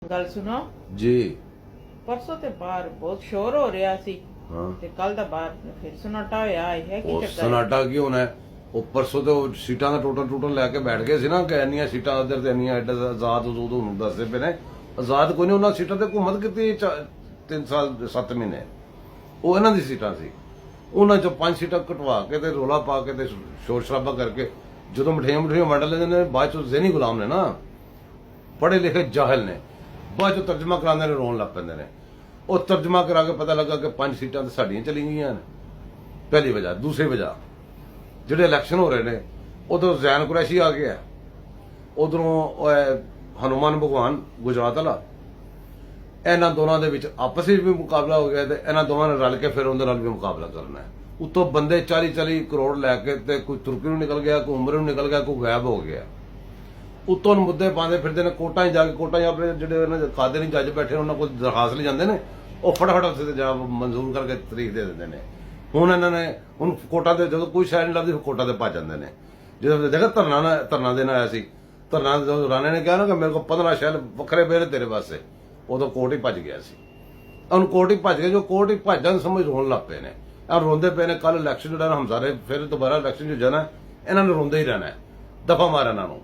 ਗੱਲ ਸੁਣੋ ਜੀ। ਪਰਸੋਂ ਤੇ ਬਾਹਰ ਬਹੁਤ ਸ਼ੋਰ ਹੋ ਰਿਹਾ ਸੀ ਹਾਂ, ਤੇ ਕੱਲ ਦਾ ਬਾਹਰ ਫਿਰ ਸੁਨਾਟਾ ਹੋਇਆ ਹੈ ਕੀ ਉਹ ਚੱਕਰ ਹੈ? ਸਨਾਟਾ ਕੀ ਹੋਣਾ ਹੈ? ਉਹ ਪਰਸੋਂ ਤੇ ਉਹ ਸੀਟਾਂ ਦਾ ਟੋਟਲ ਲੈ ਕੇ ਬੈਠ ਗਏ ਸੀ ਨਾ ਕਿ ਇੰਨੀਆਂ ਸੀਟਾਂ ਉਧਰ ਤੇ ਇੰਨੀਆਂ ਐਡ ਆਜ਼ਾਦ ਉਦੋਂ ਨੂੰ ਦੱਸਦੇ ਪਏ ਨੇ। ਆਜ਼ਾਦ ਕੋਈ ਨਹੀਂ, ਉਹਨਾਂ ਸੀਟਾਂ ਤੇ ਘੁੰਮਤ ਕੀਤੀ 3 ਸਾਲ 7 ਮਹੀਨੇ। ਉਹ ਇਹਨਾਂ ਦੀ ਸੀਟਾਂ ਸੀ, ਉਹਨਾਂ ਚੋਂ 5 ਸੀਟਾਂ ਕਟਵਾ ਕੇ ਤੇ ਰੋਲਾ ਪਾ ਕੇ ਤੇ ਸ਼ੋਰ ਸ਼ਰਾਬਾ ਕਰਕੇ ਜਦੋਂ ਮਠਿਆਈਆਂ ਵੰਡ ਲੈਂਦੇ ਨੇ, ਬਾਅਦ ਚੋਂ ਜ਼ਹਿਨੀ ਗੁਲਾਮ ਨੇ ਨਾ, ਪੜ੍ਹੇ ਲਿਖੇ ਜਾਹਿਲ ਨੇ, ਬਾਅਦ ਚੋਂ ਤਰਜਮਾ ਕਰਾਉਂਦੇ ਨੇ, ਰੋਣ ਲੱਗ ਪੈਂਦੇ ਨੇ। ਉਹ ਤਰਜਮਾ ਕਰਾ ਕੇ ਪਤਾ ਲੱਗਾ ਕਿ 5 ਸੀਟਾਂ ਤਾਂ ਸਾਡੀਆਂ ਚਲੀ ਗਈਆਂ ਨੇ। ਪਹਿਲੀ ਵਜ੍ਹਾ। ਦੂਸਰੀ ਵਜ੍ਹਾ, ਜਿਹੜੇ ਇਲੈਕਸ਼ਨ ਹੋ ਰਹੇ ਨੇ ਉਦੋਂ ਜ਼ੈਨ ਕੁਰੈਸ਼ੀ ਆ ਗਿਆ, ਉਧਰੋਂ ਹਨੂਮਾਨ ਭਗਵਾਨ ਗੁਜਰਾਤ ਵਾਲਾ, ਇਹਨਾਂ ਦੋਨਾਂ ਦੇ ਵਿੱਚ ਆਪਸ ਵਿੱਚ ਵੀ ਮੁਕਾਬਲਾ ਹੋ ਗਿਆ ਤੇ ਇਹਨਾਂ ਦੋਵਾਂ ਨੇ ਰਲ ਕੇ ਫਿਰ ਉਹਦੇ ਨਾਲ ਵੀ ਮੁਕਾਬਲਾ ਕਰਨਾ ਹੈ। ਉੱਤੋਂ ਬੰਦੇ 40-40 ਕਰੋੜ ਲੈ ਕੇ ਤੇ ਕੋਈ ਤੁਰਕੀ ਨੂੰ ਨਿਕਲ ਗਿਆ, ਕੋਈ ਉਮਰ ਨੂੰ ਨਿਕਲ ਗਿਆ, ਕੋਈ ਗਾਇਬ ਹੋ ਗਿਆ। ਉੱਤੋਂ ਨੂੰ ਮੁੱਦੇ ਪਾਉਂਦੇ ਫਿਰਦੇ ਨੇ, ਕੋਟਾਂ 'ਚ ਜਾ ਕੇ, ਕੋਟਾਂ 'ਚ ਆਪਣੇ ਜਿਹੜੇ ਉਹਨਾਂ ਦੇ ਕਾਦੇ ਨਹੀਂ ਜੱਜ ਬੈਠੇ ਉਹਨਾਂ ਕੋਲ ਦਰਖਾਸਤ ਲੈ ਜਾਂਦੇ ਨੇ, ਉਹ ਫਟਾਫਟ ਉੱਥੇ ਤੇ ਜਾ ਮਨਜ਼ੂਰ ਕਰਕੇ ਤਰੀਕ ਦੇ ਦਿੰਦੇ ਨੇ। ਹੁਣ ਇਹਨਾਂ ਨੇ ਕੋਟਾਂ ਦੇ ਜਦੋਂ ਕੋਈ ਸ਼ਾਇਦ ਨਹੀਂ ਲੱਭਦੀ ਕੋਟਾਂ ਤੇ ਭੱਜ ਜਾਂਦੇ ਨੇ। ਜਦੋਂ ਦੇਖਿਆ ਧਰਨਾ ਦੇਣ ਆਇਆ ਸੀ, ਧਰਨਾ ਜਦੋਂ ਰਾਣੇ ਨੇ ਕਿਹਾ ਨਾ ਕਿ ਮੇਰੇ ਕੋਲ 15 ਸ਼ਹਿਰ ਵੱਖਰੇ ਪਏ ਨੇ ਤੇਰੇ ਵਾਸਤੇ, ਉਦੋਂ ਕੋਰਟ ਹੀ ਭੱਜ ਗਿਆ ਸੀ। ਹੁਣ ਕੋਰਟ ਹੀ ਭੱਜ ਗਏ, ਜੋ ਕੋਰਟ ਹੀ ਭੱਜਣ ਸਮਝ ਰੋਣ ਲੱਗ ਪਏ ਨੇ। ਆ ਰੋਂਦੇ ਪਏ ਨੇ। ਕੱਲ ਇਲੈਕਸ਼ਨ ਜਿਹੜਾ ਹਮਜ਼ਾਰੇ ਫਿਰ ਦੁਬਾਰਾ ਇਲੈਕਸ਼ਨ 'ਚ ਜਾਣਾ, ਇਹਨਾਂ ਨੇ ਰੋਂਦੇ ਹੀ ਰਹਿਣਾ, ਦਫਾ ਮਾਰ ਇਹਨਾਂ ਨੂੰ।